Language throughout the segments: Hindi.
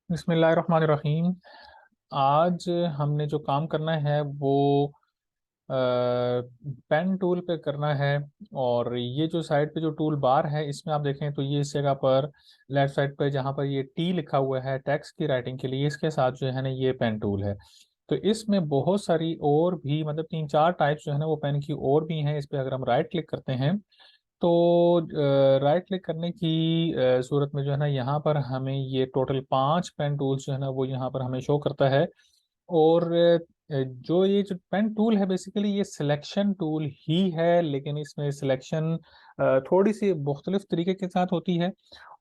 बिस्मिल्लाहिर्रहमानिर्रहीम। आज हमने जो काम करना है वो पेन टूल पे करना है। और ये जो साइड पे जो टूल बार है इसमें आप देखें तो ये इस जगह पर लेफ्ट साइड पे जहाँ पर ये टी लिखा हुआ है टेक्स्ट की राइटिंग के लिए, इसके साथ जो है ना ये पेन टूल है। तो इसमें बहुत सारी और भी मतलब तीन चार टाइप्स जो है ना वो पेन की और भी हैं। इस पे अगर हम राइट क्लिक करते हैं तो राइट क्लिक करने की सूरत में जो है ना यहाँ पर हमें ये टोटल 5 पेन टूल्स जो है ना वो यहाँ पर हमें शो करता है। और जो ये जो पेन टूल है बेसिकली ये सिलेक्शन टूल ही है, लेकिन इसमें सिलेक्शन थोड़ी सी मुख्तलिफ तरीके के साथ होती है।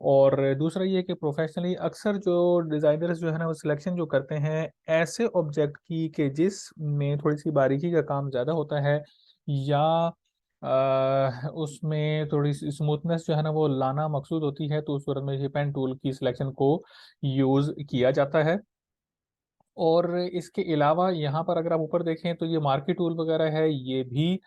और दूसरा ये कि प्रोफेशनली अक्सर जो डिज़ाइनर्स जो है ना वो सिलेक्शन जो करते हैं ऐसे ऑब्जेक्ट की कि जिसमें थोड़ी सी बारीकी का काम ज़्यादा होता है, या उसमें थोड़ी सी स्मूथनेस जो है ना वो लाना मकसूद होती है, तो उस सूरत में ये पेन टूल की सिलेक्शन को यूज़ किया जाता है। और इसके अलावा यहाँ पर अगर आप ऊपर देखें तो ये मार्की टूल वगैरह है, ये भी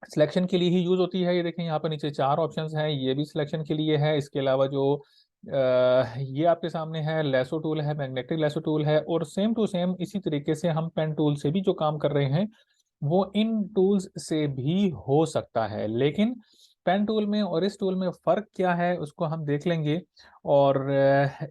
सिलेक्शन के लिए ही यूज होती है। ये देखें यहाँ पर नीचे 4 ऑप्शंस हैं, ये भी सिलेक्शन के लिए है। इसके अलावा जो ये आपके सामने है लेसो टूल है, मैग्नेटिक लेसो टूल है। और सेम टू सेम इसी तरीके से हम पेन टूल से भी जो काम कर रहे हैं वो इन टूल्स से भी हो सकता है। लेकिन पेन टूल में और इस टूल में फ़र्क क्या है उसको हम देख लेंगे। और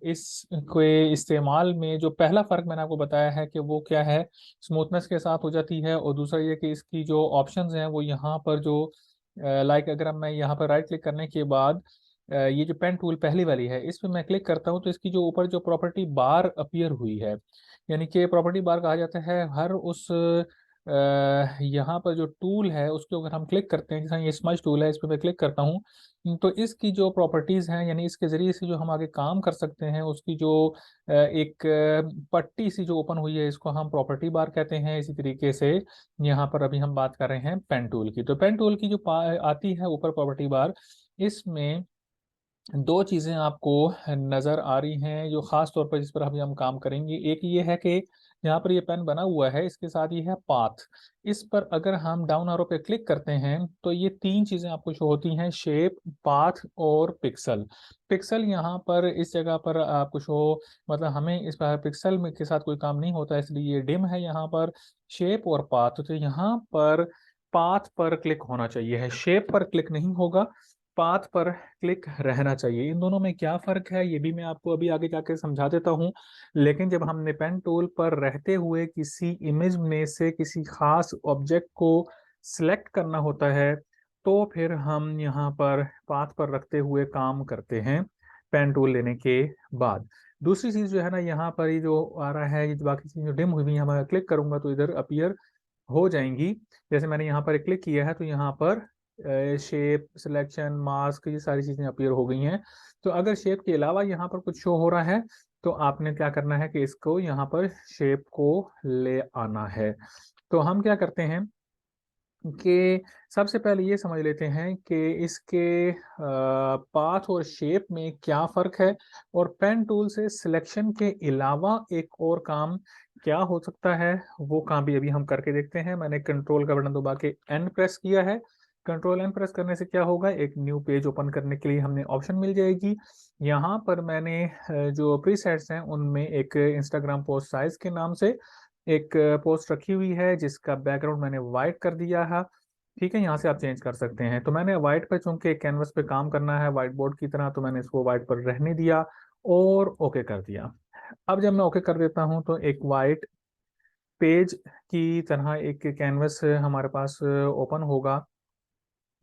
इसके इस्तेमाल में जो पहला फ़र्क मैंने आपको बताया है कि वो क्या है, स्मूथनेस के साथ हो जाती है। और दूसरा ये कि इसकी जो ऑप्शंस हैं वो यहाँ पर जो लाइक अगर मैं यहाँ पर राइट क्लिक करने के बाद ये जो पेन टूल पहली वाली है इस पर मैं क्लिक करता हूँ तो इसकी जो ऊपर जो प्रॉपर्टी बार अपीयर हुई है, यानी कि प्रॉपर्टी बार कहा जाता है हर उस यहाँ पर जो टूल है उसके अगर हम क्लिक करते हैं, जैसे ये स्मज टूल है इस पर मैं क्लिक करता हूँ तो इसकी जो प्रॉपर्टीज़ हैं यानी इसके ज़रिए से जो हम आगे काम कर सकते हैं उसकी जो एक पट्टी सी जो ओपन हुई है इसको हम प्रॉपर्टी बार कहते हैं। इसी तरीके से यहाँ पर अभी हम बात कर रहे हैं पेन टूल की। तो पेन टूल की जो आती है ऊपर प्रॉपर्टी बार, इसमें दो चीजें आपको नजर आ रही हैं जो खास तौर पर जिस पर अभी हम काम करेंगे। एक ये है कि यहाँ पर ये पेन बना हुआ है इसके साथ ये है पाथ। इस पर अगर हम डाउन एरो पे क्लिक करते हैं तो ये तीन चीजें आपको शो होती हैं, शेप, पाथ और पिक्सल। पिक्सल यहाँ पर इस जगह पर आपको शो, मतलब हमें इस पर पिक्सल में के साथ कोई काम नहीं होता इसलिए ये डिम है यहाँ पर। शेप और पाथ, तो यहाँ पर पाथ पर क्लिक होना चाहिए है, शेप पर क्लिक नहीं होगा, पाथ पर क्लिक रहना चाहिए। इन दोनों में क्या फर्क है ये भी मैं आपको अभी आगे जाके समझा देता हूँ। लेकिन जब हमने पेन टूल पर रहते हुए किसी इमेज में से किसी खास ऑब्जेक्ट को सिलेक्ट करना होता है तो फिर हम यहाँ पर पाथ पर रखते हुए काम करते हैं पेन टूल लेने के बाद। दूसरी चीज जो है ना यहाँ पर ये जो आ रहा है, ये जो बाकी चीज जो डिम हुई है मैं क्लिक करूंगा तो इधर अपीयर हो जाएंगी। जैसे मैंने यहाँ पर क्लिक किया है तो यहाँ पर शेप, सिलेक्शन, मास्क, ये सारी चीजें अपीयर हो गई हैं। तो अगर शेप के अलावा यहाँ पर कुछ शो हो रहा है तो आपने क्या करना है कि इसको यहाँ पर शेप को ले आना है। तो हम क्या करते हैं कि सबसे पहले ये समझ लेते हैं कि इसके पाथ और शेप में क्या फ़र्क है, और पेन टूल से सिलेक्शन के अलावा एक और काम क्या हो सकता है वो काम भी अभी हम करके देखते हैं। मैंने कंट्रोल का बटन दबा के एन प्रेस किया है। कंट्रोल एन प्रेस करने से क्या होगा, एक न्यू पेज ओपन करने के लिए हमें ऑप्शन मिल जाएगी। यहाँ पर मैंने जो प्रीसेट्स हैं उनमें एक इंस्टाग्राम पोस्ट साइज के नाम से एक पोस्ट रखी हुई है जिसका बैकग्राउंड मैंने वाइट कर दिया है। ठीक है, यहाँ से आप चेंज कर सकते हैं। तो मैंने वाइट पर, चूंकि कैनवस पे काम करना है वाइट बोर्ड की तरह, तो मैंने इसको वाइट पर रहने दिया और ओके कर दिया। अब जब मैं ओके कर देता हूँ तो एक वाइट पेज की तरह एक कैनवस हमारे पास ओपन होगा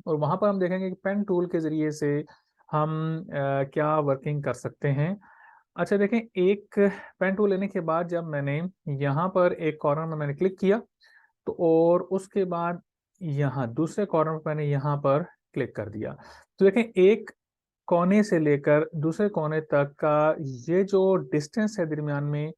और वहां पर हम देखेंगे कि पेन टूल के जरिए से हम क्या वर्किंग कर सकते हैं। अच्छा देखें, एक पेन टूल लेने के बाद जब मैंने यहाँ पर एक कॉर्नर में मैंने क्लिक किया तो और उसके बाद यहाँ दूसरे कॉर्नर पर मैंने यहाँ पर क्लिक कर दिया, तो देखें एक कोने से लेकर दूसरे कोने तक का ये जो डिस्टेंस है दरमियान में,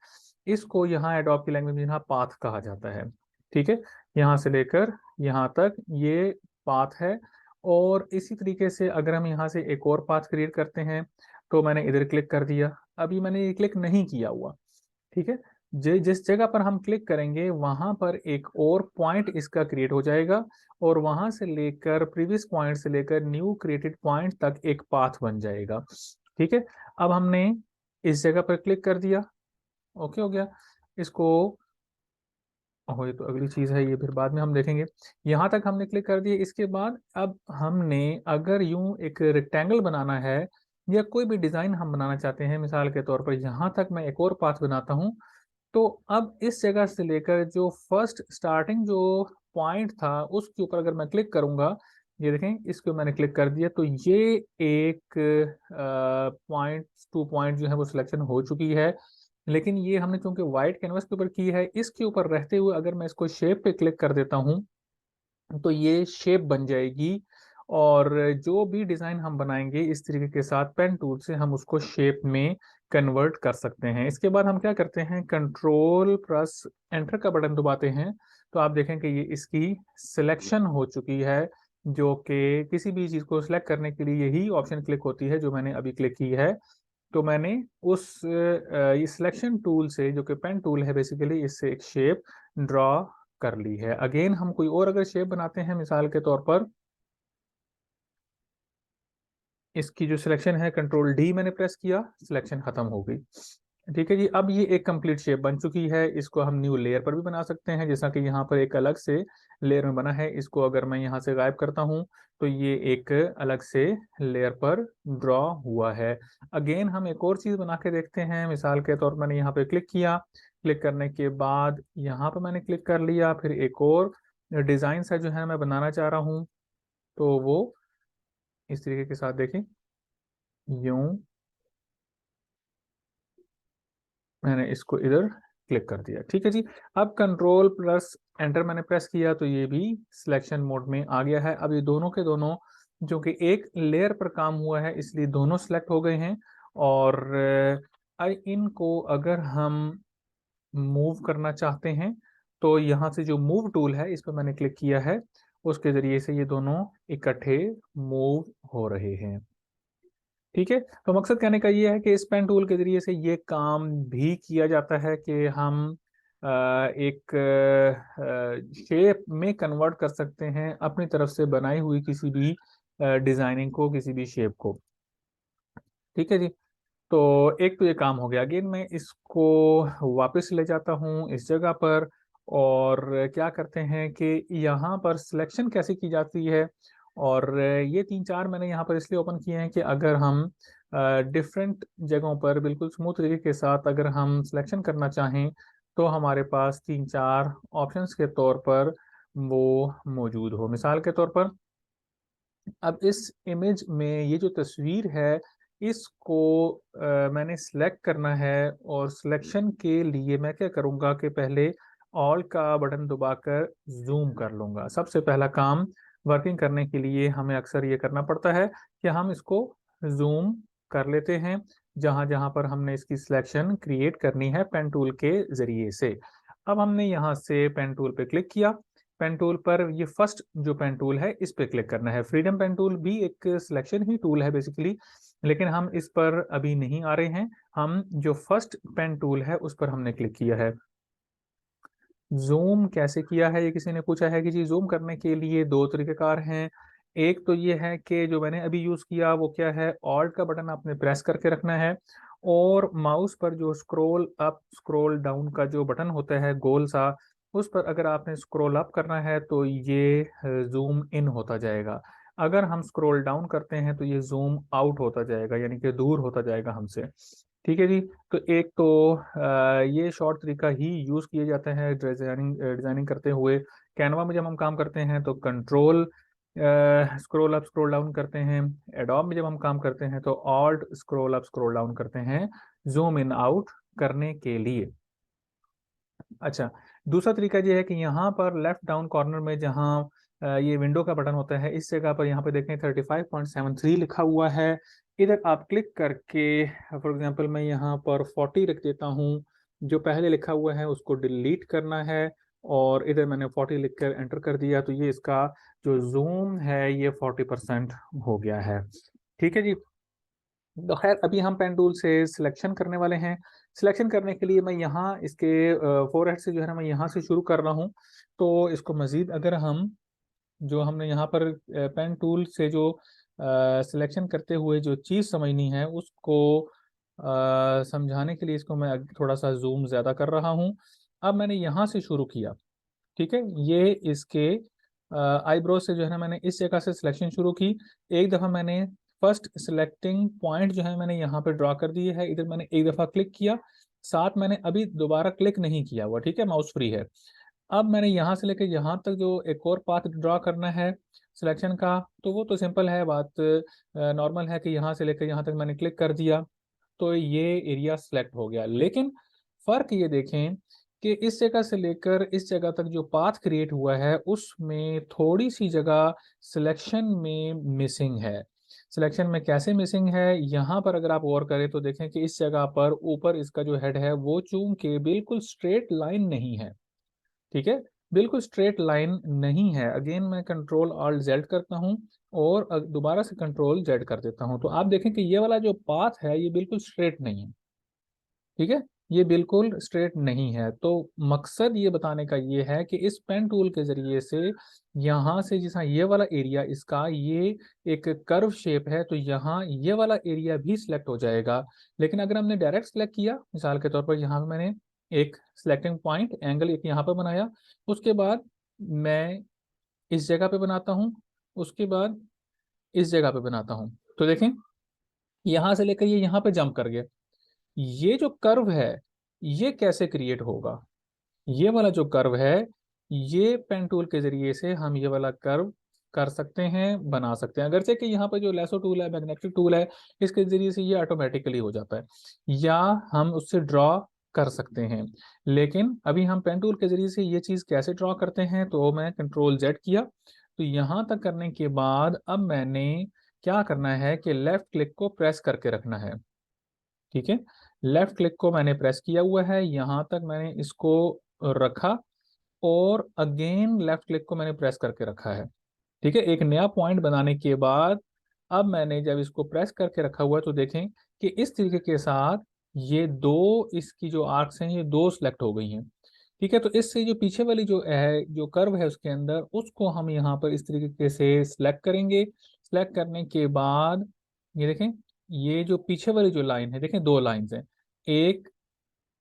इसको यहाँ एडोब की लैंग्वेज में यहाँ पाथ कहा जाता है। ठीक है, यहाँ से लेकर यहाँ तक ये पाथ है। और इसी तरीके से अगर हम यहाँ से एक और पाथ क्रिएट करते हैं तो मैंने इधर क्लिक कर दिया, अभी मैंने ये क्लिक नहीं किया हुआ। ठीक है, जिस जगह पर हम क्लिक करेंगे वहां पर एक और पॉइंट इसका क्रिएट हो जाएगा और वहां से लेकर प्रीवियस पॉइंट से लेकर न्यू क्रिएटेड पॉइंट तक एक पाथ बन जाएगा। ठीक है, अब हमने इस जगह पर क्लिक कर दिया, ओके हो गया। इसको हो, ये तो अगली चीज़ है, ये फिर बाद में हम देखेंगे। यहाँ तक हमने क्लिक कर दिया। इसके बाद अब हमने अगर यूं एक रेक्टेंगल बनाना है या कोई भी डिज़ाइन हम बनाना चाहते हैं, मिसाल के तौर पर यहाँ तक मैं एक और पाथ बनाता हूँ। तो अब इस जगह से लेकर जो फर्स्ट स्टार्टिंग जो पॉइंट था उसके ऊपर अगर मैं क्लिक करूंगा, ये देखें इसको मैंने क्लिक कर दिया, तो ये एक पॉइंट टू पॉइंट जो है वो सिलेक्शन हो चुकी है। लेकिन ये हमने चूंकि वाइट कैनवस के ऊपर की है, इसके ऊपर रहते हुए अगर मैं इसको शेप पे क्लिक कर देता हूँ तो ये शेप बन जाएगी। और जो भी डिज़ाइन हम बनाएंगे इस तरीके के साथ पेन टूल से हम उसको शेप में कन्वर्ट कर सकते हैं। इसके बाद हम क्या करते हैं, कंट्रोल प्लस एंटर का बटन दबाते हैं, तो आप देखें कि ये इसकी सिलेक्शन हो चुकी है, जो कि किसी भी चीज़ को सिलेक्ट करने के लिए यही ऑप्शन क्लिक होती है जो मैंने अभी क्लिक की है। तो मैंने उस ये सिलेक्शन टूल से, जो कि पेन टूल है बेसिकली, इससे एक शेप ड्रॉ कर ली है। अगेन हम कोई और अगर शेप बनाते हैं, मिसाल के तौर पर इसकी जो सिलेक्शन है, कंट्रोल डी मैंने प्रेस किया, सिलेक्शन खत्म हो गई। ठीक है जी, अब ये एक कंप्लीट शेप बन चुकी है। इसको हम न्यू लेयर पर भी बना सकते हैं, जैसा कि यहाँ पर एक अलग से लेयर में बना है। इसको अगर मैं यहाँ से गायब करता हूँ तो ये एक अलग से लेयर पर ड्रॉ हुआ है। अगेन हम एक और चीज़ बना के देखते हैं। मिसाल के तौर पर मैंने यहाँ पे क्लिक किया, क्लिक करने के बाद यहाँ पर मैंने क्लिक कर लिया, फिर एक और डिज़ाइन है जो है मैं बनाना चाह रहा हूँ, तो वो इस तरीके के साथ देखें, यूं मैंने इसको इधर क्लिक कर दिया। ठीक है जी, अब कंट्रोल प्लस एंटर मैंने प्रेस किया तो ये भी सिलेक्शन मोड में आ गया है। अब ये दोनों के दोनों जो कि एक लेयर पर काम हुआ है, इसलिए दोनों सिलेक्ट हो गए हैं। और इनको अगर हम मूव करना चाहते हैं तो यहाँ से जो मूव टूल है इस पर मैंने क्लिक किया है, उसके जरिए से ये दोनों इकट्ठे मूव हो रहे हैं। ठीक है, तो मकसद कहने का ये है कि इस पेन टूल के जरिए से ये काम भी किया जाता है कि हम एक शेप में कन्वर्ट कर सकते हैं अपनी तरफ से बनाई हुई किसी भी डिजाइनिंग को, किसी भी शेप को। ठीक है जी, तो एक तो ये काम हो गया। अगेन मैं इसको वापस ले जाता हूँ इस जगह पर, और क्या करते हैं कि यहाँ पर सिलेक्शन कैसे की जाती है। और ये तीन चार मैंने यहाँ पर इसलिए ओपन किए हैं कि अगर हम डिफरेंट जगहों पर बिल्कुल स्मूथ तरीके के साथ अगर हम सिलेक्शन करना चाहें तो हमारे पास तीन चार ऑप्शंस के तौर पर वो मौजूद हो। मिसाल के तौर पर अब इस इमेज में ये जो तस्वीर है इसको मैंने सिलेक्ट करना है, और सिलेक्शन के लिए मैं क्या करूँगा कि पहले ऑल का बटन दबाकर जूम कर लूँगा। सबसे पहला काम वर्किंग करने के लिए हमें अक्सर ये करना पड़ता है कि हम इसको जूम कर लेते हैं जहाँ जहाँ पर हमने इसकी सिलेक्शन क्रिएट करनी है पेन टूल के ज़रिए से। अब हमने यहाँ से पेन टूल पे क्लिक किया, पेन टूल पर ये फर्स्ट जो पेन टूल है इस पे क्लिक करना है। फ्रीडम पेन टूल भी एक सिलेक्शन ही टूल है बेसिकली, लेकिन हम इस पर अभी नहीं आ रहे हैं। हम जो फर्स्ट पेन टूल है उस पर हमने क्लिक किया है। जूम कैसे किया है ये किसी ने पूछा है कि जी जूम करने के लिए दो तरीकेकार हैं। एक तो ये है कि जो मैंने अभी यूज किया वो क्या है, ऑल्ट का बटन आपने प्रेस करके रखना है, और माउस पर जो स्क्रॉल अप स्क्रॉल डाउन का जो बटन होता है गोल सा, उस पर अगर आपने स्क्रॉल अप करना है तो ये जूम इन होता जाएगा। अगर हम स्क्रॉल डाउन करते हैं तो ये जूम आउट होता जाएगा, यानी कि दूर होता जाएगा हमसे। ठीक है जी, तो एक तो ये शॉर्ट तरीका ही यूज़ किए जाते हैं डिजाइनिंग करते हुए। कैनवा में जब हम काम करते हैं तो control scroll up scroll down करते हैं। एडोब में जब हम काम करते हैं तो alt scroll up scroll down करते हैं जूम इन आउट करने के लिए। अच्छा, दूसरा तरीका ये है कि यहाँ पर लेफ्ट डाउन कॉर्नर में जहाँ ये विंडो का बटन होता है, इस जगह पर यहाँ पे देखें 35.73 लिखा हुआ है। इधर आप क्लिक करके फॉर एग्जांपल मैं यहाँ पर 40 रख देता हूँ। जो पहले लिखा हुआ है उसको डिलीट करना है, और इधर मैंने 40 लिख कर एंटर कर दिया, तो ये इसका जो जूम है ये 40% हो गया है। ठीक है जी, तो खैर अभी हम पेन टूल से सिलेक्शन करने वाले हैं। सिलेक्शन करने के लिए मैं यहाँ इसके फोरहेड से जो है ना मैं यहाँ से शुरू कर रहा हूँ। तो इसको मज़ीद अगर हम जो हमने यहाँ पर पेन टूल से जो सिलेक्शन करते हुए जो चीज़ समझनी है उसको समझाने के लिए इसको मैं थोड़ा सा जूम ज़्यादा कर रहा हूँ। अब मैंने यहाँ से शुरू किया, ठीक है। ये इसके आईब्रो से जो है ना मैंने इस जगह से सिलेक्शन शुरू की। एक दफ़ा मैंने फर्स्ट सिलेक्टिंग पॉइंट जो है मैंने यहाँ पे ड्रॉ कर दिए है। इधर मैंने एक दफ़ा क्लिक किया, साथ मैंने अभी दोबारा क्लिक नहीं किया हुआ, ठीक है, माउस फ्री है। अब मैंने यहाँ से लेकर यहाँ तक जो एक और पाथ ड्रॉ करना है सिलेक्शन का, तो वो तो सिंपल है, बात नॉर्मल है कि यहाँ से लेकर यहाँ तक मैंने क्लिक कर दिया तो ये एरिया सेलेक्ट हो गया। लेकिन फर्क ये देखें कि इस जगह से लेकर इस जगह तक जो पाथ क्रिएट हुआ है उसमें थोड़ी सी जगह सिलेक्शन में मिसिंग है। सिलेक्शन में कैसे मिसिंग है, यहाँ पर अगर आप गौर करें तो देखें कि इस जगह पर ऊपर इसका जो हेड है वो चूंकि बिल्कुल स्ट्रेट लाइन नहीं है, ठीक है, बिल्कुल स्ट्रेट लाइन नहीं है। अगेन मैं कंट्रोल ऑल्ट जेड करता हूँ और दोबारा से कंट्रोल जेड कर देता हूँ, तो आप देखें कि ये वाला जो पाथ है ये बिल्कुल स्ट्रेट नहीं है, ठीक है, ये बिल्कुल स्ट्रेट नहीं है। तो मकसद ये बताने का ये है कि इस पेन टूल के जरिए से यहाँ से जैसा ये वाला एरिया इसका ये एक कर्व शेप है तो यहाँ ये वाला एरिया भी सिलेक्ट हो जाएगा। लेकिन अगर हमने डायरेक्ट सेलेक्ट किया, मिसाल के तौर पर यहाँ पे मैंने एक सिलेक्टिंग पॉइंट एंगल एक यहाँ पर बनाया, उसके बाद मैं इस जगह पे बनाता हूँ, उसके बाद इस जगह पे बनाता हूँ, तो देखें यहाँ से लेकर ये यहाँ पे जंप कर गया। ये जो कर्व है ये कैसे क्रिएट होगा, ये वाला जो कर्व है ये पेन टूल के जरिए से हम ये वाला कर्व कर सकते हैं, बना सकते हैं। अगरचे कि यहाँ पर जो लेसो टूल है, मैग्नेटिक टूल है, इसके जरिए से ये ऑटोमेटिकली हो जाता है या हम उससे ड्रॉ कर सकते हैं। लेकिन अभी हम पेन टूल के जरिए से ये चीज़ कैसे ड्रॉ करते हैं, तो मैं कंट्रोल जेड किया, तो यहाँ तक करने के बाद अब मैंने क्या करना है कि लेफ्ट क्लिक को प्रेस करके रखना है, ठीक है। लेफ्ट क्लिक को मैंने प्रेस किया हुआ है, यहाँ तक मैंने इसको रखा और अगेन लेफ्ट क्लिक को मैंने प्रेस करके रखा है, ठीक है। एक नया पॉइंट बनाने के बाद अब मैंने जब इसको प्रेस करके रखा हुआ है तो देखें कि इस तरीके के साथ ये दो इसकी जो आर्क्स हैं ये दो सिलेक्ट हो गई हैं, ठीक है। तो इससे जो पीछे वाली जो है जो कर्व है उसके अंदर उसको हम यहाँ पर इस तरीके से सिलेक्ट करेंगे। सिलेक्ट करने के बाद ये देखें ये जो पीछे वाली जो लाइन है, देखें दो लाइंस हैं, एक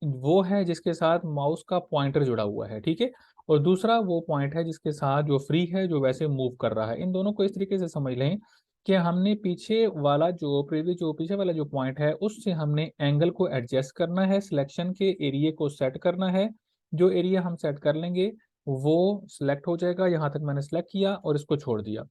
वो है जिसके साथ माउस का पॉइंटर जुड़ा हुआ है, ठीक है, और दूसरा वो पॉइंट है जिसके साथ जो फ्री है जो वैसे मूव कर रहा है। इन दोनों को इस तरीके से समझ लें कि हमने पीछे वाला जो प्रीवियस जो पीछे वाला जो पॉइंट है उससे हमने एंगल को एडजस्ट करना है, सिलेक्शन के एरिया को सेट करना है। जो एरिया हम सेट कर लेंगे वो सिलेक्ट हो जाएगा। यहाँ तक मैंने सेलेक्ट किया और इसको छोड़ दिया।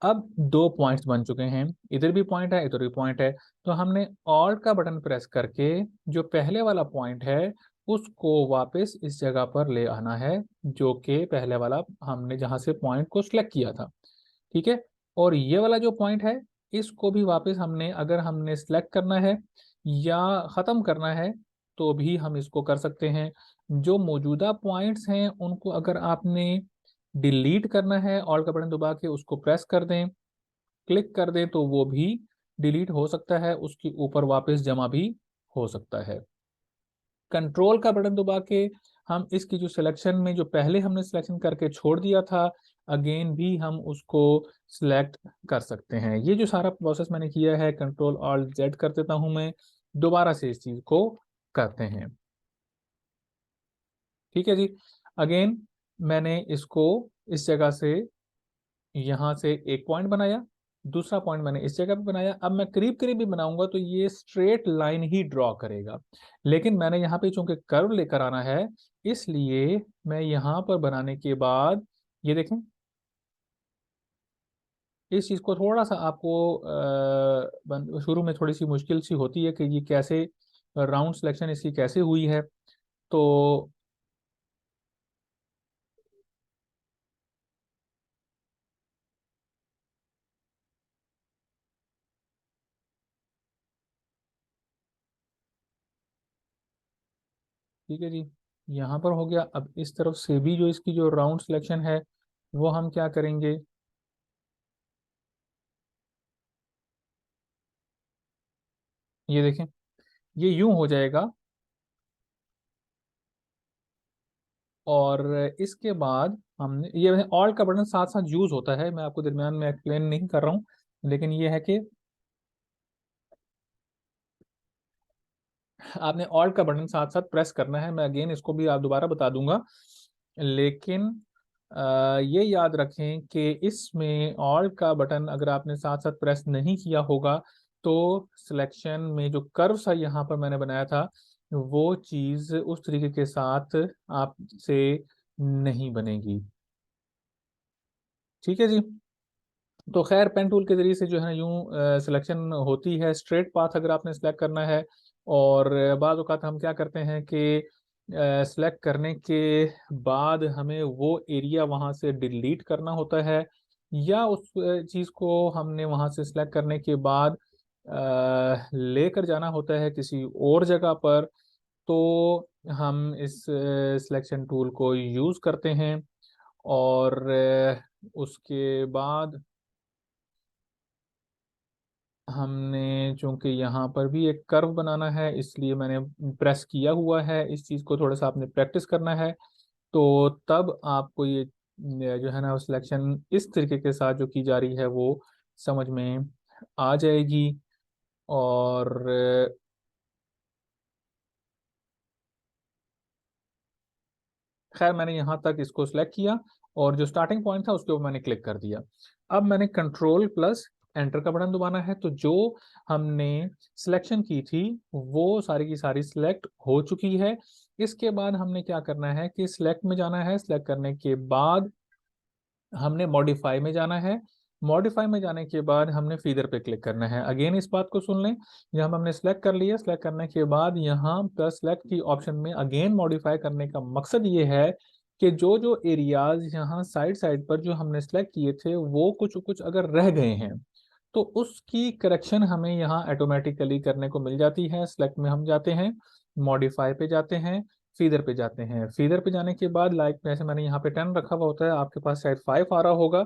अब दो पॉइंट्स बन चुके हैं, इधर भी पॉइंट है इधर भी पॉइंट है, तो हमने ऑल्ट का बटन प्रेस करके जो पहले वाला पॉइंट है उसको वापस इस जगह पर ले आना है जो कि पहले वाला हमने जहां से पॉइंट को सिलेक्ट किया था, ठीक है। और ये वाला जो पॉइंट है इसको भी वापस हमने अगर हमने सिलेक्ट करना है या ख़त्म करना है तो भी हम इसको कर सकते हैं। जो मौजूदा पॉइंट्स हैं उनको अगर आपने डिलीट करना है ऑल का बटन दबा के उसको प्रेस कर दें, क्लिक कर दें तो वो भी डिलीट हो सकता है, उसके ऊपर वापस जमा भी हो सकता है। कंट्रोल का बटन दबा के हम इसकी जो सिलेक्शन में जो पहले हमने सिलेक्शन करके छोड़ दिया था अगेन भी हम उसको सिलेक्ट कर सकते हैं। ये जो सारा प्रोसेस मैंने किया है कंट्रोल ऑल्ट जेड कर देता हूं मैं, दोबारा से इस चीज को करते हैं, ठीक है जी। अगेन मैंने इसको इस जगह से यहाँ से एक पॉइंट बनाया, दूसरा पॉइंट मैंने इस जगह पे बनाया। अब मैं करीब करीब भी बनाऊंगा तो ये स्ट्रेट लाइन ही ड्रॉ करेगा, लेकिन मैंने यहाँ पे चूंकि कर्व लेकर आना है इसलिए मैं यहाँ पर बनाने के बाद ये देखें इस चीज़ को थोड़ा सा आपको शुरू में थोड़ी सी मुश्किल सी होती है कि ये कैसे राउंड सिलेक्शन इसकी कैसे हुई है। तो ठीक है जी, यहाँ पर हो गया। अब इस तरफ से भी जो इसकी जो राउंड सिलेक्शन है वो हम क्या करेंगे, ये देखें ये यूं हो जाएगा। और इसके बाद हमने ये ऑल्ट का बटन साथ साथ यूज होता है, मैं आपको दरमियान में एक्सप्लेन नहीं कर रहा हूँ। लेकिन ये है कि आपने ऑल्ट का बटन साथ साथ प्रेस करना है। मैं अगेन इसको भी आप दोबारा बता दूंगा, लेकिन ये याद रखें कि इसमें ऑल्ट का बटन अगर आपने साथ साथ प्रेस नहीं किया होगा तो सिलेक्शन में जो कर्व सा यहाँ पर मैंने बनाया था वो चीज़ उस तरीके के साथ आपसे नहीं बनेगी। ठीक है जी। तो खैर पेन टूल के जरिए से जो है यूं सिलेक्शन होती है। स्ट्रेट पाथ अगर आपने सेलेक्ट करना है, और बाज़ औक़ात हम क्या करते हैं कि सेलेक्ट करने के बाद हमें वो एरिया वहाँ से डिलीट करना होता है, या उस चीज़ को हमने वहाँ से सेलेक्ट करने के बाद लेकर जाना होता है किसी और जगह पर। तो हम इस सिलेक्शन टूल को यूज़ करते हैं, और उसके बाद हमने चूंकि यहाँ पर भी एक कर्व बनाना है इसलिए मैंने प्रेस किया हुआ है। इस चीज़ को थोड़ा सा आपने प्रैक्टिस करना है, तो तब आपको ये जो है ना सिलेक्शन इस तरीके के साथ जो की जा रही है वो समझ में आ जाएगी। और खैर मैंने यहाँ तक इसको सिलेक्ट किया, और जो स्टार्टिंग पॉइंट था उसके ऊपर मैंने क्लिक कर दिया। अब मैंने कंट्रोल प्लस एंटर का बटन दबाना है। तो जो हमने सिलेक्शन की थी वो सारी की सारी सिलेक्ट हो चुकी है। इसके बाद हमने क्या करना है कि सिलेक्ट में जाना है। सिलेक्ट करने के बाद हमने मॉडिफाई में जाना है। मॉडिफाई में जाने के बाद हमने फीदर पे क्लिक करना है। अगेन इस बात को सुन लें, यहाँ हमने सेलेक्ट कर लिया। सेलेक्ट करने के बाद यहाँ प्लस सेलेक्ट की ऑप्शन में अगेन मॉडिफाई करने का मकसद ये है कि जो जो एरियाज यहाँ साइड साइड पर जो हमने सेलेक्ट किए थे वो कुछ कुछ अगर रह गए हैं तो उसकी करेक्शन हमें यहाँ ऑटोमेटिकली करने को मिल जाती है। सेलेक्ट में हम जाते हैं, मॉडिफाई पे जाते हैं, फीदर पे जाते हैं। फीदर पे जाने के बाद लाइक जैसे मैंने यहाँ पे 10 रखा हुआ होता है, आपके पास शायद 5 आ रहा होगा,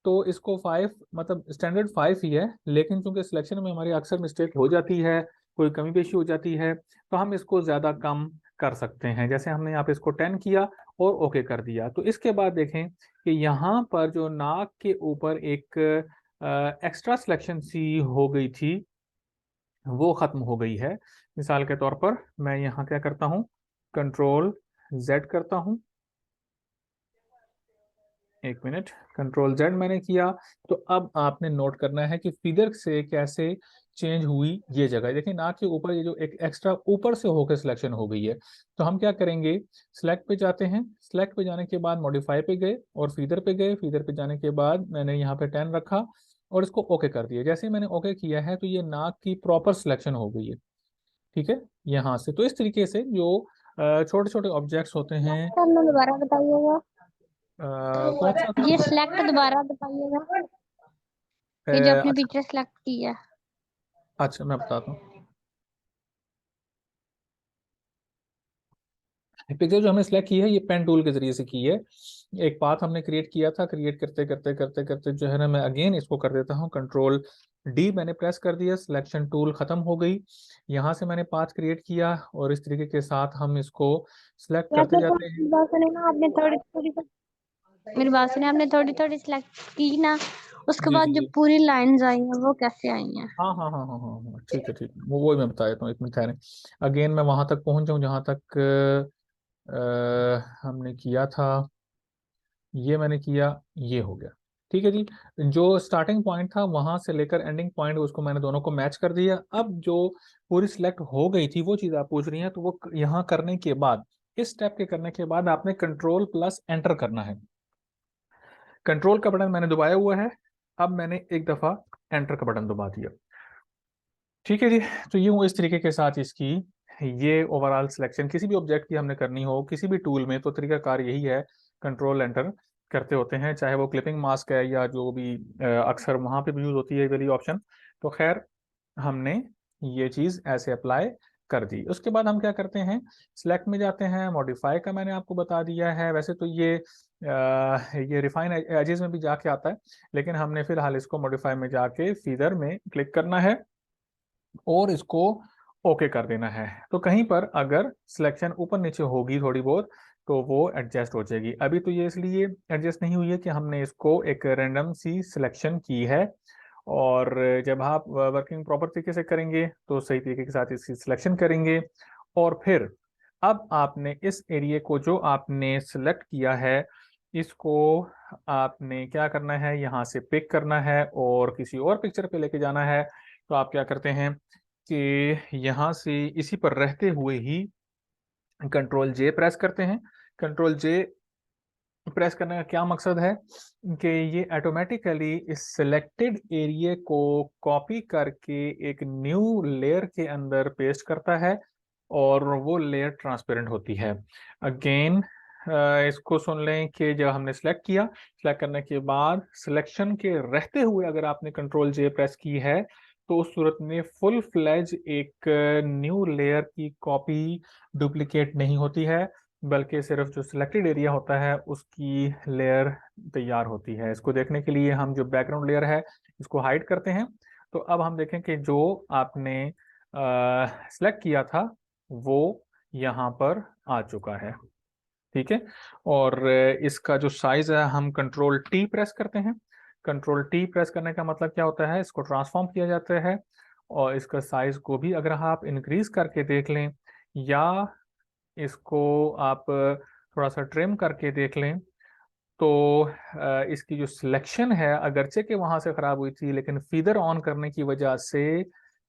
तो इसको 5 मतलब स्टैंडर्ड 5 ही है, लेकिन चूंकि सिलेक्शन में हमारी अक्सर मिस्टेक हो जाती है, कोई कमी पेशी हो जाती है, तो हम इसको ज़्यादा कम कर सकते हैं। जैसे हमने यहाँ पे इसको 10 किया और ओके कर दिया। तो इसके बाद देखें कि यहाँ पर जो नाक के ऊपर एक एक्स्ट्रा सिलेक्शन सी हो गई थी वो ख़त्म हो गई है। मिसाल के तौर पर मैं यहाँ क्या करता हूँ, कंट्रोल जेड करता हूँ। एक मिनट, कंट्रोल जेड मैंने किया। तो अब आपने नोट करना है कि फिगर से कैसे चेंज हुई ये जगह। देखिए नाक के ऊपर ये जो एक एक्स्ट्रा ऊपर से होकर सिलेक्शन हो गई है। तो हम क्या करेंगे, सिलेक्ट पे जाते हैं। सिलेक्ट पे जाने के बाद मॉडिफाई पे गए और फीदर पे गए। फीदर पे जाने के बाद मैंने यहाँ पे 10 रखा और इसको ओके कर दिया। जैसे ही मैंने ओके किया है तो ये नाक की प्रॉपर सिलेक्शन हो गई है। ठीक है, यहाँ से तो इस तरीके से जो छोटे छोटे ऑब्जेक्ट्स होते हैं। करना दोबारा बताइएगा। कौन सा था? ये सिलेक्ट दोबारा बताइएगा, ये जो आपने अच्छा पिक्चर सिलेक्ट की है। अच्छा, मैं बताता हूँ। पिक्चर जो हमने सेलेक्ट की है ये पेन टूल के जरिए से की है। एक पाथ हमने क्रिएट किया था। क्रिएट करते करते करते करते जो है ना, मैं अगेन इसको कर देता हूँ, कंट्रोल डी मैंने प्रेस कर दिया, सिलेक्शन टूल खत्म हो गई। यहाँ से मैंने पाथ क्रिएट किया और इस तरीके के साथ हम इसको सिलेक्ट करते वैसे तो जाते मेरी हैं। बात सुने ना, आपने थोड़ी थोड़ी मेरी बात सुने, आपने थोड़ी थोड़ी सिलेक्ट की ना, उसके जी बाद जी जो जी। पूरी लाइंस आई हैं वो कैसे आई हैं? हाँ हाँ हाँ हाँ हाँ हाँ, ठीक है ठीक है, वो वही मैं बता देता हूँ, एक मिनट ठहरें। अगेन मैं वहां तक पहुंच जाऊँ जहां तक हमने किया था। ये मैंने किया, ये हो गया। ठीक है जी। जो स्टार्टिंग पॉइंट था वहां से लेकर एंडिंग पॉइंट उसको मैंने दोनों को मैच कर दिया। अब जो पूरी सिलेक्ट हो गई थी वो चीज आप पूछ रही हैं, तो वो यहाँ करने के बाद, इस स्टेप के करने के बाद आपने कंट्रोल प्लस एंटर करना है। कंट्रोल का बटन मैंने दबाया हुआ है, अब मैंने एक दफा एंटर का बटन दबा दिया। ठीक है जी। तो यूँ इस तरीके के साथ इसकी ये ओवरऑल सिलेक्शन किसी भी ऑब्जेक्ट की हमने करनी हो किसी भी टूल में, तो तरीकाकार यही है, कंट्रोल एंटर करते होते हैं, चाहे वो क्लिपिंग मास्क है या जो भी अक्सर वहाँ पे भी यूज होती है वाली ऑप्शन। तो खैर हमने ये चीज़ ऐसे अप्लाई कर दी। उसके बाद हम क्या करते हैं, सिलेक्ट में जाते हैं। मॉडिफाई का मैंने आपको बता दिया है। वैसे तो ये रिफाइन एजेस में भी जाके आता है, लेकिन हमने फिलहाल इसको मॉडिफाई में जाके फीदर में क्लिक करना है और इसको ओके कर देना है। तो कहीं पर अगर सिलेक्शन ऊपर नीचे होगी थोड़ी बहुत तो वो एडजस्ट हो जाएगी। अभी तो ये इसलिए एडजस्ट नहीं हुई है कि हमने इसको एक रैंडम सी सिलेक्शन की है और जब आप वर्किंग प्रॉपर तरीके से करेंगे तो सही तरीके के साथ इसकी सिलेक्शन करेंगे। और फिर अब आपने इस एरिया को जो आपने सेलेक्ट किया है, इसको आपने क्या करना है, यहाँ से पिक करना है और किसी और पिक्चर पे लेके जाना है। तो आप क्या करते हैं कि यहाँ से इसी पर रहते हुए ही कंट्रोल जे प्रेस करते हैं। कंट्रोल जे प्रेस करने का क्या मकसद है कि ये ऑटोमेटिकली इस सिलेक्टेड एरिया को कॉपी करके एक न्यू लेयर के अंदर पेस्ट करता है और वो लेयर ट्रांसपेरेंट होती है। अगेन इसको सुन लें कि जब हमने सेलेक्ट किया, सेलेक्ट करने के बाद सिलेक्शन के रहते हुए अगर आपने कंट्रोल जे प्रेस की है तो उस सूरत में फुल फ्लैज एक न्यू लेयर की कॉपी डुप्लीकेट नहीं होती है, बल्कि सिर्फ जो सिलेक्टेड एरिया होता है उसकी लेयर तैयार होती है। इसको देखने के लिए हम जो बैकग्राउंड लेयर है इसको हाइड करते हैं। तो अब हम देखें कि जो आपने सेलेक्ट किया था वो यहाँ पर आ चुका है। ठीक है। और इसका जो साइज है हम कंट्रोल टी प्रेस करते हैं। कंट्रोल टी प्रेस करने का मतलब क्या होता है, इसको ट्रांसफॉर्म किया जाता है और इसका साइज को भी अगर आप इंक्रीज करके देख लें या इसको आप थोड़ा सा ट्रिम करके देख लें तो इसकी जो सिलेक्शन है अगरचे कि वहां से खराब हुई थी, लेकिन फीदर ऑन करने की वजह से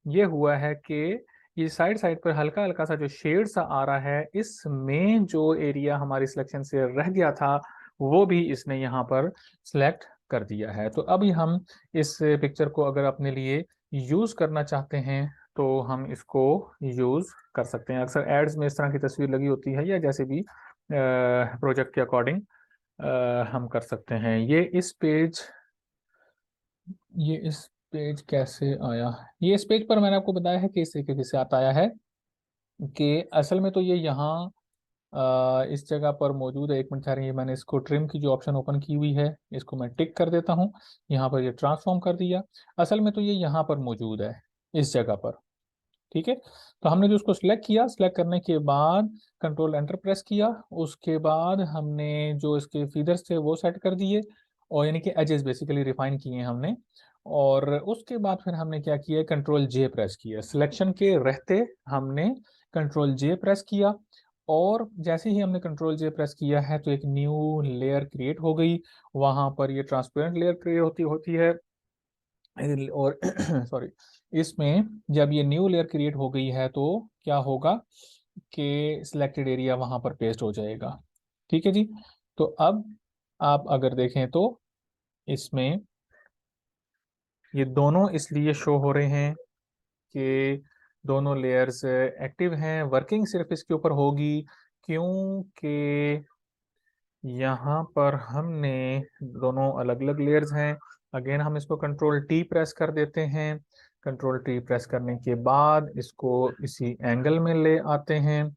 ये हुआ है कि ये साइड साइड पर हल्का हल्का सा जो शेड सा आ रहा है, इसमें जो एरिया हमारी सिलेक्शन से रह गया था वो भी इसने यहाँ पर सिलेक्ट कर दिया है। तो अभी हम इस पिक्चर को अगर अपने लिए यूज करना चाहते हैं तो हम इसको यूज कर सकते हैं। अक्सर एड्स में इस तरह की तस्वीर लगी होती है या जैसे भी प्रोजेक्ट के अकॉर्डिंग हम कर सकते हैं। ये इस पेज कैसे आया, ये इस पेज पर मैंने आपको बताया है कि इस तरीके से आता आया है कि असल में तो ये यहाँ इस जगह पर मौजूद है। एक मिनट ठहरिए, मैंने इसको ट्रिम की जो ऑप्शन ओपन की हुई है इसको मैं टिक कर देता हूँ। यहाँ पर ये ट्रांसफॉर्म कर दिया। असल में तो ये यहाँ पर मौजूद है इस जगह पर। ठीक है। तो हमने जो उसको सिलेक्ट किया, सिलेक्ट करने के बाद कंट्रोल एंटर प्रेस किया, उसके बाद हमने जो इसके फीदर्स थे वो सेट कर दिए और यानी कि एजेस बेसिकली रिफाइन किए हैं हमने। और उसके बाद फिर हमने क्या किया, कंट्रोल जे प्रेस किया। सिलेक्शन के रहते हमने कंट्रोल जे प्रेस किया और जैसे ही हमने कंट्रोल जे प्रेस किया है तो एक न्यू लेयर क्रिएट हो गई। वहां पर ये ट्रांसपेरेंट लेयर क्रिएट होती होती है और सॉरी, इसमें जब ये न्यू लेयर क्रिएट हो गई है तो क्या होगा कि सिलेक्टेड एरिया वहां पर पेस्ट हो जाएगा। ठीक है जी। तो अब आप अगर देखें तो इसमें ये दोनों इसलिए शो हो रहे हैं कि दोनों लेयर्स एक्टिव हैं। वर्किंग सिर्फ इसके ऊपर होगी क्योंकि यहाँ पर हमने दोनों अलग अलग लेयर्स हैं। अगेन हम इसको कंट्रोल टी प्रेस कर देते हैं। कंट्रोल टी प्रेस करने के बाद इसको इसी एंगल में ले आते हैं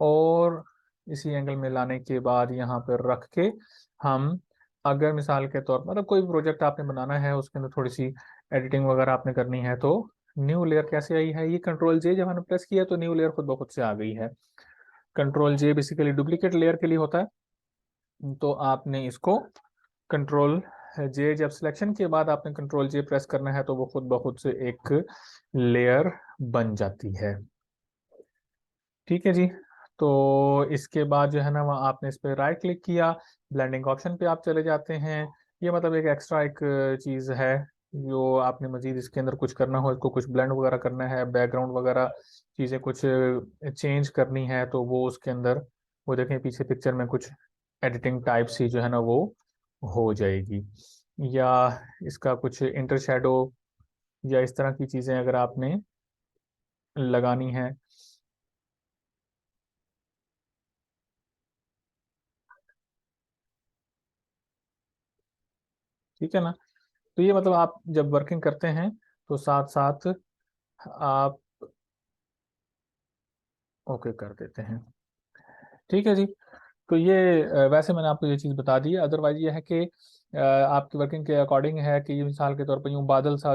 और इसी एंगल में लाने के बाद यहाँ पर रख के हम अगर मिसाल के तौर पर मतलब कोई प्रोजेक्ट आपने बनाना है उसके अंदर थोड़ी सी एडिटिंग वगैरह आपने करनी है तो न्यू लेयर कैसे आई है, ये कंट्रोल जे जब हमने प्रेस किया तो न्यू लेयर खुद ब खुद से आ गई है। कंट्रोल जे बेसिकली डुप्लीकेट लेयर के लिए होता है। तो आपने इसको कंट्रोल जे जब सिलेक्शन के बाद आपने कंट्रोल जे प्रेस करना है तो वो खुद ब खुद से एक लेयर बन जाती है। ठीक है जी। तो इसके बाद जो है ना वहाँ आपने इस पर राइट क्लिक किया, ब्लेंडिंग ऑप्शन पे आप चले जाते हैं। ये मतलब एक एक्स्ट्रा एक चीज़ है जो आपने मजीद इसके अंदर कुछ करना हो, इसको कुछ ब्लेंड वगैरह करना है, बैकग्राउंड वगैरह चीज़ें कुछ चेंज करनी है तो वो उसके अंदर वो देखें पीछे पिक्चर में कुछ एडिटिंग टाइप सी जो है ना वो हो जाएगी। या इसका कुछ इंटर शैडो या इस तरह की चीज़ें अगर आपने लगानी है। ठीक है ना। तो ये मतलब आप जब वर्किंग करते हैं तो साथ साथ आप ओके कर देते हैं। ठीक है जी। तो ये वैसे मैंने आपको ये चीज़ बता दी है। अदरवाइज ये है कि आपकी वर्किंग के अकॉर्डिंग है कि ये मिसाल के तौर पर यूँ बादल सा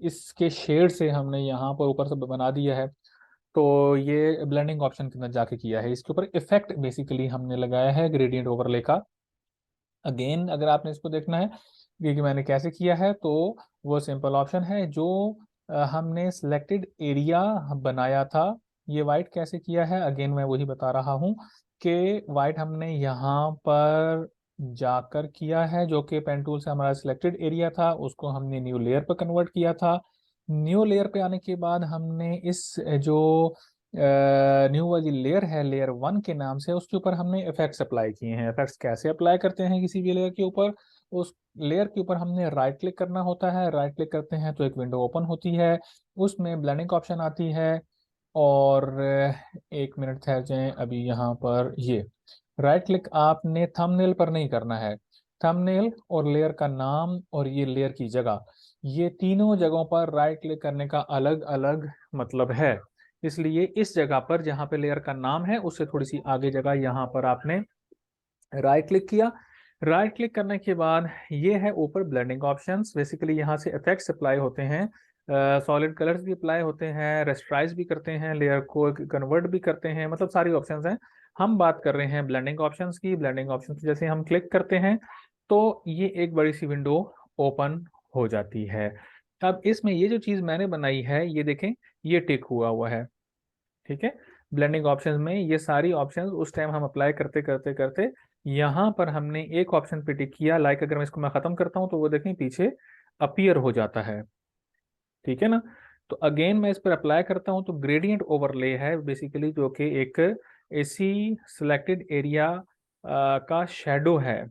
इसके शेड से हमने यहाँ पर ऊपर से बना दिया है तो ये ब्लेंडिंग ऑप्शन के अंदर जाके किया है। इसके ऊपर इफेक्ट बेसिकली हमने लगाया है ग्रेडियंट ओवरले का। अगेन अगर आपने इसको देखना है कि मैंने कैसे किया है तो वो सिंपल ऑप्शन है जो हमने सिलेक्टेड एरिया बनाया था। ये वाइट कैसे किया है, अगेन मैं वही बता रहा हूँ कि वाइट हमने यहाँ पर जाकर किया है, जो कि पेन टूल से हमारा सिलेक्टेड एरिया था, उसको हमने न्यू लेयर पर कन्वर्ट किया था। न्यू लेयर पे आने के बाद हमने इस जो न्यू वाली लेयर है, लेयर 1 के नाम से, उसके ऊपर हमने इफेक्ट्स अप्लाई किए हैं। इफेक्ट्स कैसे अप्लाई करते हैं किसी भी लेयर के ऊपर, उस लेयर के ऊपर हमने राइट क्लिक करना होता है। राइट क्लिक करते हैं तो एक विंडो ओपन होती है, उसमें ब्लेंडिंग ऑप्शन आती है। और एक मिनट ठहर जाएं, अभी यहाँ पर ये राइट क्लिक आपने थंबनेल पर नहीं करना है। थंबनेल और लेयर का नाम और ये लेयर की जगह, ये तीनों जगहों पर राइट क्लिक करने का अलग अलग मतलब है। इसलिए इस जगह पर जहाँ पे लेयर का नाम है, उससे थोड़ी सी आगे जगह यहाँ पर आपने राइट क्लिक किया। राइट क्लिक करने के बाद ये है ऊपर ब्लेंडिंग ऑप्शंस। बेसिकली यहाँ से इफेक्ट्स अप्लाई होते हैं, सॉलिड कलर्स भी अप्लाई होते हैं, रेस्टराइज भी करते हैं, लेयर को कन्वर्ट भी करते हैं, मतलब सारी ऑप्शंस हैं। हम बात कर रहे हैं ब्लेंडिंग ऑप्शंस की। ब्लेंडिंग ऑप्शंस जैसे हम क्लिक करते हैं तो ये एक बड़ी सी विंडो ओपन हो जाती है। अब इसमें ये जो चीज़ मैंने बनाई है, ये देखें, ये टिक हुआ हुआ है, ठीक है। ब्लेंडिंग ऑप्शंस में ये सारी ऑप्शंस उस टाइम हम अप्लाई करते करते करते यहाँ पर हमने एक ऑप्शन पे टिक किया। लाइक अगर मैं इसको मैं खत्म करता हूँ तो वो देखें पीछे अपीयर हो जाता है, ठीक है ना। तो अगेन मैं इस पर अप्लाई करता हूँ तो ग्रेडियंट ओवरले है बेसिकली, जो कि एक एसी सिलेक्टेड एरिया का शेडो है,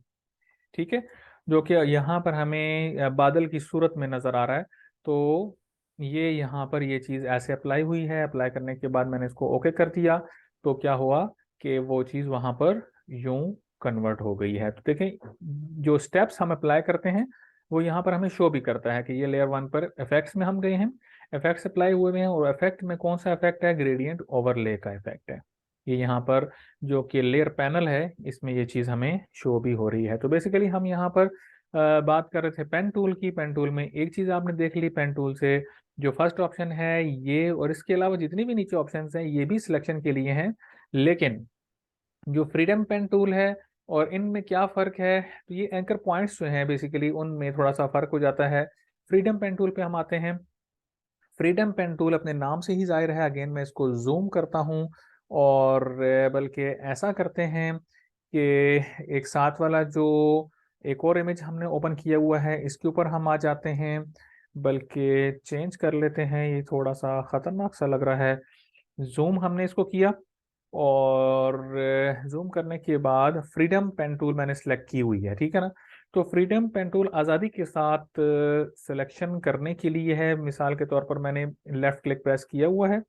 ठीक है, जो कि यहाँ पर हमें बादल की सूरत में नजर आ रहा है। तो ये यहाँ पर ये चीज़ ऐसे अप्लाई हुई है। अप्लाई करने के बाद मैंने इसको ओके कर दिया तो क्या हुआ कि वो चीज़ वहाँ पर यूं कन्वर्ट हो गई है। तो देखें, जो स्टेप्स हम अप्लाई करते हैं वो यहाँ पर हमें शो भी करता है कि ये लेयर 1 पर इफेक्ट्स में हम गए हैं, इफेक्ट्स अप्लाई हुए हैं, और इफेक्ट में कौन सा इफेक्ट है, ग्रेडियंट ओवरले का इफेक्ट है। ये यहाँ पर जो कि लेयर पैनल है, इसमें ये चीज़ हमें शो भी हो रही है। तो बेसिकली हम यहाँ पर बात कर रहे थे पेन टूल की। पेन टूल में एक चीज़ आपने देख ली, पेन टूल से जो फर्स्ट ऑप्शन है ये, और इसके अलावा जितनी भी नीचे ऑप्शंस हैं ये भी सिलेक्शन के लिए हैं। लेकिन जो फ्रीडम पेन टूल है और इनमें क्या फ़र्क है, तो ये एंकर पॉइंट्स जो हैं बेसिकली उनमें थोड़ा सा फ़र्क हो जाता है। फ्रीडम पेन टूल पे हम आते हैं। फ्रीडम पेन टूल अपने नाम से ही जाहिर है। अगेन मैं इसको जूम करता हूँ, और बल्कि ऐसा करते हैं कि एक साथ वाला जो एक और इमेज हमने ओपन किया हुआ है इसके ऊपर हम आ जाते हैं, बल्कि चेंज कर लेते हैं, ये थोड़ा सा ख़तरनाक सा लग रहा है। जूम हमने इसको किया, और जूम करने के बाद फ्रीडम पेन टूल मैंने सेलेक्ट की हुई है, ठीक है ना। तो फ्रीडम पेन टूल आज़ादी के साथ सिलेक्शन करने के लिए है। मिसाल के तौर पर मैंने लेफ्ट क्लिक प्रेस किया हुआ है,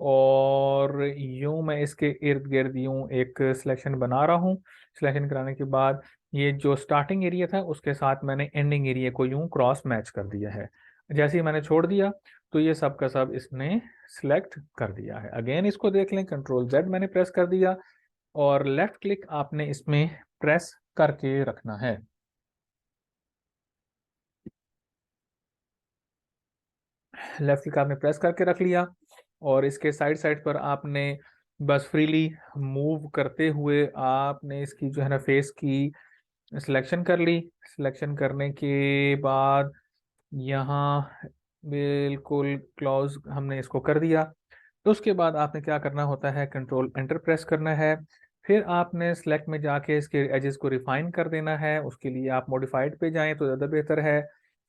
और यूं मैं इसके इर्द गिर्द यूं एक सिलेक्शन बना रहा हूँ। सिलेक्शन कराने के बाद ये जो स्टार्टिंग एरिया था उसके साथ मैंने एंडिंग एरिया को यूं क्रॉस मैच कर दिया है। जैसे ही मैंने छोड़ दिया तो ये सब का सब इसने सिलेक्ट कर दिया है। अगेन इसको देख लें, कंट्रोल जेड मैंने प्रेस कर दिया, और लेफ्ट क्लिक आपने इसमें प्रेस करके रखना है। लेफ्ट क्लिक आपने प्रेस करके रख लिया, और इसके साइड साइड पर आपने बस फ्रीली मूव करते हुए आपने इसकी जो है ना फेस की सिलेक्शन कर ली। सिलेक्शन करने के बाद यहाँ बिल्कुल क्लोज हमने इसको कर दिया। तो उसके बाद आपने क्या करना होता है, कंट्रोल एंटर प्रेस करना है। फिर आपने सेलेक्ट में जाके इसके एजेस को रिफाइन कर देना है। उसके लिए आप मॉडिफाइड पे जाएं तो ज़्यादा बेहतर है।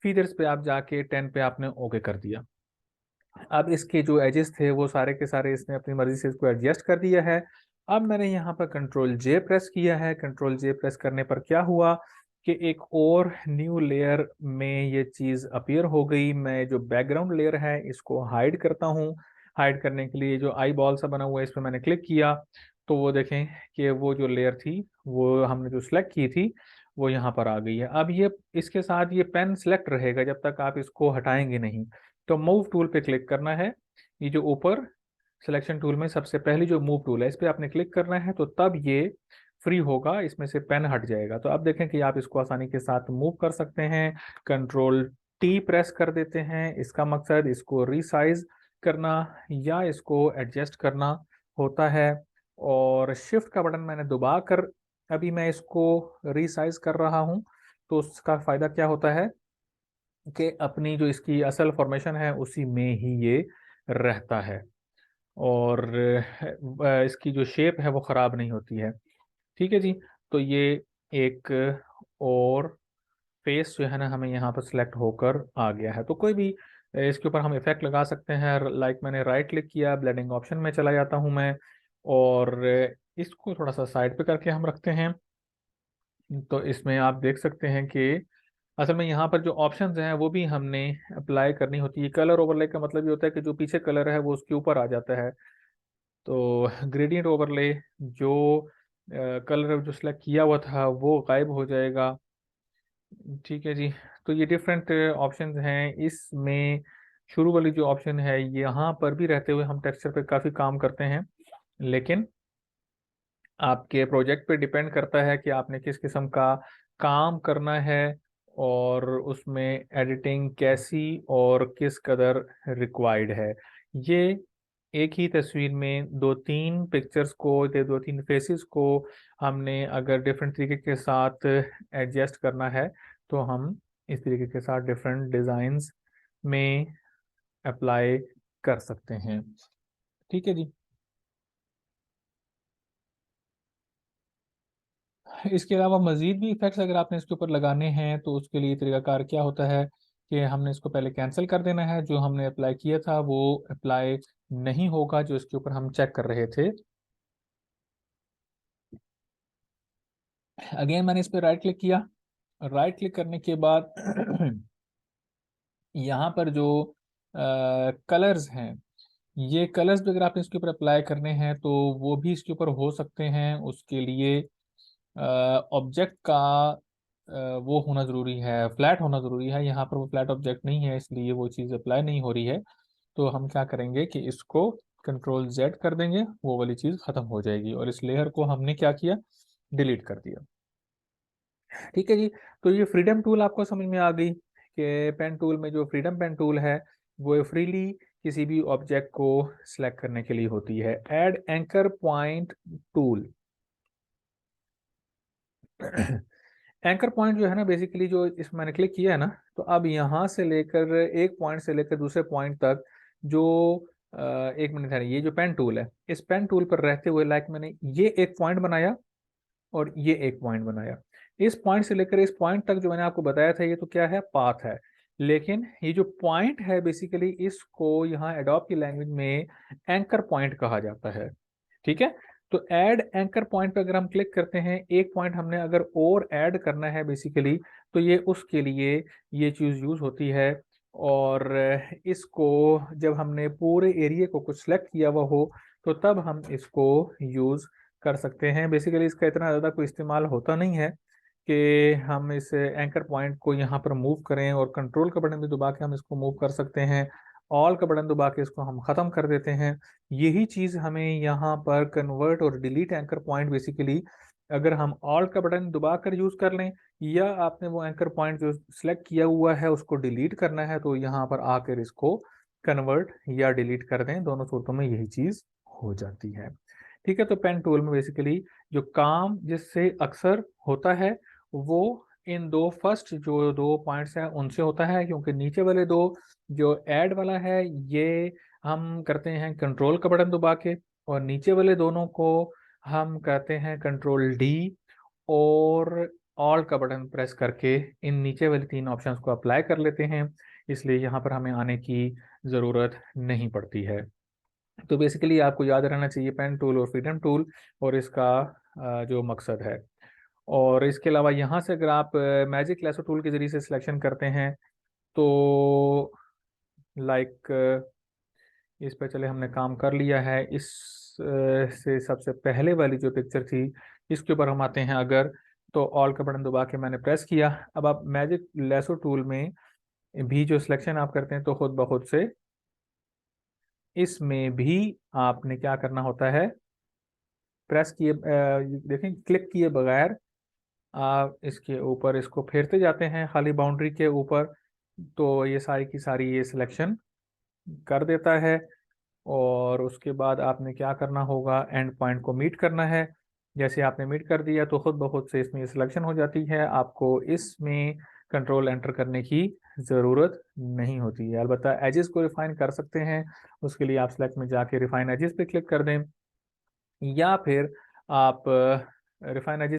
फीचर्स पे आप जाके 10 पे आपने ओके कर दिया। अब इसके जो एजेस थे वो सारे के सारे इसने अपनी मर्जी से इसको एडजस्ट कर दिया है। अब मैंने यहाँ पर कंट्रोल जे प्रेस किया है। कंट्रोल जे प्रेस करने पर क्या हुआ कि एक और न्यू लेयर में ये चीज़ अपीयर हो गई। मैं जो बैकग्राउंड लेयर है इसको हाइड करता हूँ। हाइड करने के लिए जो आई बॉल सा बना हुआ है इस पर मैंने क्लिक किया, तो वो देखें कि वो जो लेयर थी वो हमने जो सिलेक्ट की थी वो यहाँ पर आ गई है। अब ये इसके साथ ये पेन सिलेक्ट रहेगा जब तक आप इसको हटाएंगे नहीं। तो मूव टूल पे क्लिक करना है। ये जो ऊपर सिलेक्शन टूल में सबसे पहली जो मूव टूल है इस पे आपने क्लिक करना है, तो तब ये फ्री होगा, इसमें से पेन हट जाएगा। तो अब देखें कि आप इसको आसानी के साथ मूव कर सकते हैं। कंट्रोल टी प्रेस कर देते हैं। इसका मकसद इसको रीसाइज करना या इसको एडजस्ट करना होता है। और शिफ्ट का बटन मैंने दबा कर अभी मैं इसको रीसाइज कर रहा हूँ। तो उसका फ़ायदा क्या होता है कि अपनी जो इसकी असल फॉर्मेशन है उसी में ही ये रहता है, और इसकी जो शेप है वो ख़राब नहीं होती है। ठीक है जी। तो ये एक और फेस जो है ना हमें यहाँ पर सिलेक्ट होकर आ गया है। तो कोई भी इसके ऊपर हम इफेक्ट लगा सकते हैं। लाइक मैंने राइट क्लिक किया, ब्लेंडिंग ऑप्शन में चला जाता हूँ मैं, और इसको थोड़ा सा साइड पे करके हम रखते हैं। तो इसमें आप देख सकते हैं कि असल में यहाँ पर जो ऑप्शंस हैं वो भी हमने अप्लाई करनी होती है। कलर ओवरले का मतलब ये होता है कि जो पीछे कलर है वो उसके ऊपर आ जाता है। तो ग्रेडियंट ओवरले, जो कलर जो सिलेक्ट किया हुआ था वो गायब हो जाएगा। ठीक है जी। तो ये डिफरेंट ऑप्शंस हैं इसमें। शुरू वाली जो ऑप्शन है यहाँ पर भी रहते हुए हम टेक्सचर पे काफ़ी काम करते हैं, लेकिन आपके प्रोजेक्ट पे डिपेंड करता है कि आपने किस किस्म का काम करना है और उसमें एडिटिंग कैसी और किस कदर रिक्वायर्ड है। ये एक ही तस्वीर में दो तीन पिक्चर्स को या दो तीन फेसेस को हमने अगर डिफरेंट तरीके के साथ एडजस्ट करना है तो हम इस तरीके के साथ डिफरेंट डिज़ाइंस में अप्लाई कर सकते हैं। ठीक है जी। इसके अलावा मज़ीद भी इफेक्ट्स अगर आपने इसके ऊपर लगाने हैं तो उसके लिए तरीकाकार क्या होता है कि हमने इसको पहले कैंसिल कर देना है। जो हमने अप्लाई किया था वो अप्लाई नहीं होगा, जो इसके ऊपर हम चेक कर रहे थे। अगेन मैंने इस पर राइट क्लिक किया। राइट क्लिक करने के बाद यहाँ पर जो कलर्स हैं, ये कलर्स भी अगर आपने इसके ऊपर अप्लाई करने हैं तो वो भी इसके ऊपर हो सकते हैं। उसके लिए ऑब्जेक्ट का वो होना ज़रूरी है, फ्लैट होना ज़रूरी है। यहाँ पर वो फ्लैट ऑब्जेक्ट नहीं है, इसलिए वो चीज़ अप्लाई नहीं हो रही है। तो हम क्या करेंगे कि इसको कंट्रोल जेड कर देंगे, वो वाली चीज़ ख़त्म हो जाएगी, और इस लेयर को हमने क्या किया, डिलीट कर दिया। ठीक है जी। तो ये फ्रीडम टूल आपको समझ में आ गई कि पेन टूल में जो फ्रीडम पेन टूल है वो फ्रीली किसी भी ऑब्जेक्ट को सिलेक्ट करने के लिए होती है। Add anchor point tool. Anchor point जो है ना, बेसिकली जो इस मैंने क्लिक किया है ना, तो अब यहाँ से लेकर एक पॉइंट से लेकर दूसरे पॉइंट तक जो एक मिनट है, ये जो पेन टूल है, इस पेन टूल पर रहते हुए लाइक मैंने ये एक पॉइंट बनाया और ये एक पॉइंट बनाया। इस पॉइंट से लेकर इस पॉइंट तक जो मैंने आपको बताया था ये तो क्या है, पाथ है। लेकिन ये जो पॉइंट है बेसिकली इसको यहाँ एडोब की लैंग्वेज में एंकर पॉइंट कहा जाता है। ठीक है। तो ऐड एंकर पॉइंट पर अगर हम क्लिक करते हैं, एक पॉइंट हमने अगर और ऐड करना है बेसिकली, तो ये उसके लिए ये चीज़ यूज होती है। और इसको जब हमने पूरे एरिया को कुछ सेलेक्ट किया हुआ हो तो तब हम इसको यूज कर सकते हैं। बेसिकली इसका इतना ज़्यादा कोई इस्तेमाल होता नहीं है कि हम इस एंकर पॉइंट को यहाँ पर मूव करें, और कंट्रोल का बटन भी दबा के हम इसको मूव कर सकते हैं। ऑल का बटन दबा के इसको हम ख़त्म कर देते हैं। यही चीज़ हमें यहाँ पर कन्वर्ट और डिलीट एंकर पॉइंट बेसिकली अगर हम ऑल का बटन दबा कर यूज़ कर लें, या आपने वो एंकर पॉइंट जो सिलेक्ट किया हुआ है उसको डिलीट करना है तो यहाँ पर आकर इसको कन्वर्ट या डिलीट कर दें, दोनों सूरतों में यही चीज़ हो जाती है। ठीक है। तो पेन टूल में बेसिकली जो काम जिससे अक्सर होता है वो इन दो फर्स्ट जो दो पॉइंट्स हैं उनसे होता है, क्योंकि नीचे वाले दो जो ऐड वाला है ये हम करते हैं कंट्रोल का बटन दबा के, और नीचे वाले दोनों को हम करते हैं कंट्रोल डी और ऑल का बटन प्रेस करके इन नीचे वाली तीन ऑप्शंस को अप्लाई कर लेते हैं। इसलिए यहाँ पर हमें आने की ज़रूरत नहीं पड़ती है। तो बेसिकली आपको याद रहना चाहिए पेन टूल और फ्रीडम टूल और इसका जो मकसद है। और इसके अलावा यहाँ से अगर आप मैजिक लैसो टूल के ज़रिए से सिलेक्शन करते हैं तो लाइक इस पे चले हमने काम कर लिया है। इस से सबसे पहले वाली जो पिक्चर थी इसके ऊपर हम आते हैं अगर, तो ऑल का बटन दबा के मैंने प्रेस किया। अब आप मैजिक लैसो टूल में भी जो सिलेक्शन आप करते हैं तो खुद ब खुद से इसमें भी आपने क्या करना होता है, प्रेस किए देखें क्लिक किए बगैर आप इसके ऊपर इसको फेरते जाते हैं खाली बाउंड्री के ऊपर, तो ये सारी की सारी ये सिलेक्शन कर देता है। और उसके बाद आपने क्या करना होगा, एंड पॉइंट को मीट करना है। जैसे आपने मीट कर दिया तो खुद ब खुद से इसमें सिलेक्शन हो जाती है, आपको इसमें कंट्रोल एंटर करने की ज़रूरत नहीं होती है। अलबत्ता एजेस को रिफाइन कर सकते हैं, उसके लिए आप सेलेक्ट में जाके रिफाइन एजेस पे क्लिक कर दें, या फिर आप रिफाइन एजेस